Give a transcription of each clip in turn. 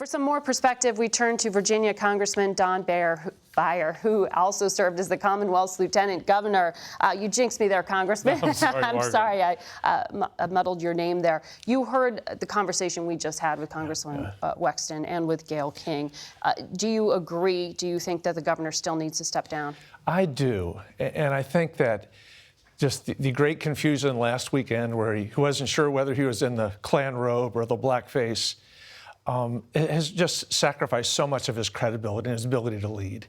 For some more perspective, we turn to Virginia Congressman Don Beyer, who also served as the Commonwealth's lieutenant governor. You jinxed me there, Congressman. I'm sorry, I'm sorry I muddled your name there. You heard the conversation we just had with Congressman Wexton and with Gayle King. Do you agree? Do you think that the governor still needs to step down? I do, and I think that just the great confusion last weekend where he wasn't sure whether he was in the Klan robe or the blackface has just sacrificed so much of his credibility and his ability to lead.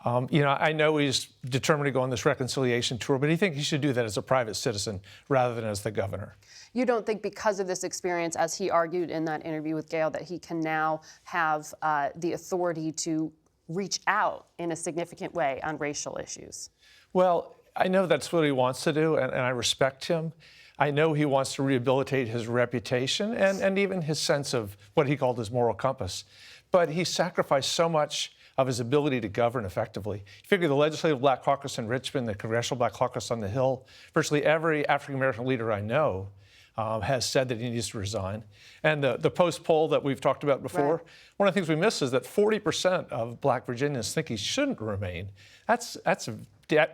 I know he's determined to go on this reconciliation tour, but I think he should do that as a private citizen rather than as the governor. You don't think because of this experience, as he argued in that interview with Gayle, that he can now have the authority to reach out in a significant way on racial issues? Well, I know that's what he wants to do, and I respect him. I know he wants to rehabilitate his reputation and even his sense of what he called his moral compass. But he sacrificed so much of his ability to govern effectively. You figure the Legislative Black Caucus in Richmond, the Congressional Black Caucus on the Hill, virtually every African-American leader I know has said that he needs to resign. And the Post poll that we've talked about before, right. One of the things we miss is that 40% of black Virginians think he shouldn't remain. That's a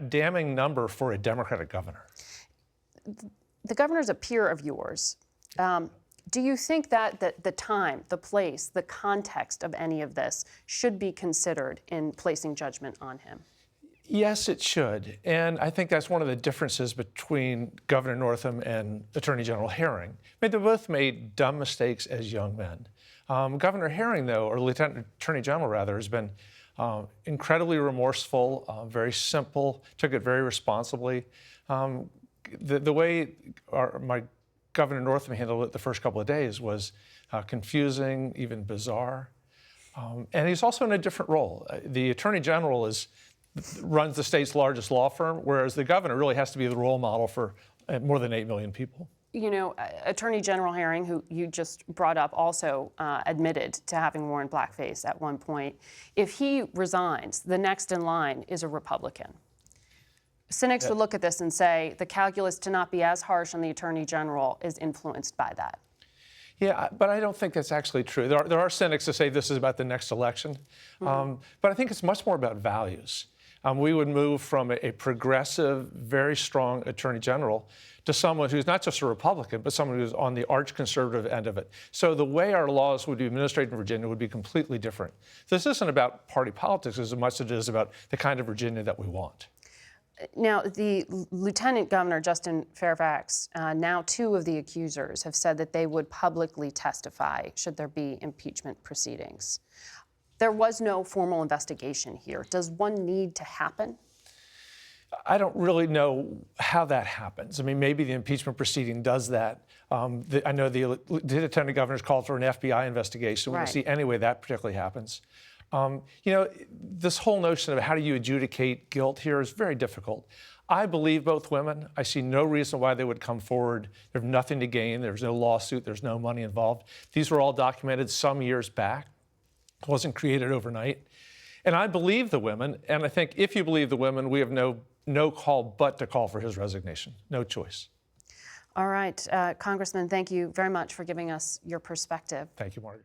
damning number for a Democratic governor. The governor's a peer of yours. Do you think that the time, the place, the context of any of this should be considered in placing judgment on him? Yes, it should. And I think that's one of the differences between Governor Northam and Attorney General Herring. I mean, they both made dumb mistakes as young men. Governor Herring, though, or Lieutenant Attorney General, rather, has been incredibly remorseful, very simple, took it very responsibly. The way my Governor Northam handled it the first couple of days was confusing, even bizarre. And he's also in a different role. The Attorney General runs the state's largest law firm, whereas the governor really has to be the role model for more than 8 million people. You know, Attorney General Herring, who you just brought up, also admitted to having worn blackface at one point. If he resigns, the next in line is a Republican. Cynics would look at this and say the calculus to not be as harsh on the Attorney General is influenced by that. Yeah, but I don't think that's actually true. There are cynics that say this is about the next election, but I think it's much more about values. We would move from a progressive, very strong Attorney General to someone who's not just a Republican, but someone who's on the arch-conservative end of it. So the way our laws would be administered in Virginia would be completely different. This isn't about party politics as much as it is about the kind of Virginia that we want. Now, the Lieutenant Governor, Justin Fairfax, now 2 of the accusers have said that they would publicly testify should there be impeachment proceedings. There was no formal investigation here. Does one need to happen? I don't really know how that happens. I mean, maybe the impeachment proceeding does that. I know the Lieutenant Governor's called for an FBI investigation. We'll see anyway that particularly happens. This whole notion of how do you adjudicate guilt here is very difficult. I believe both women. I see no reason why they would come forward. There's nothing to gain. There's no lawsuit. There's no money involved. These were all documented some years back. It wasn't created overnight. And I believe the women. And I think if you believe the women, we have no call but to call for his resignation. No choice. All right. Congressman, thank you very much for giving us your perspective. Thank you, Margaret.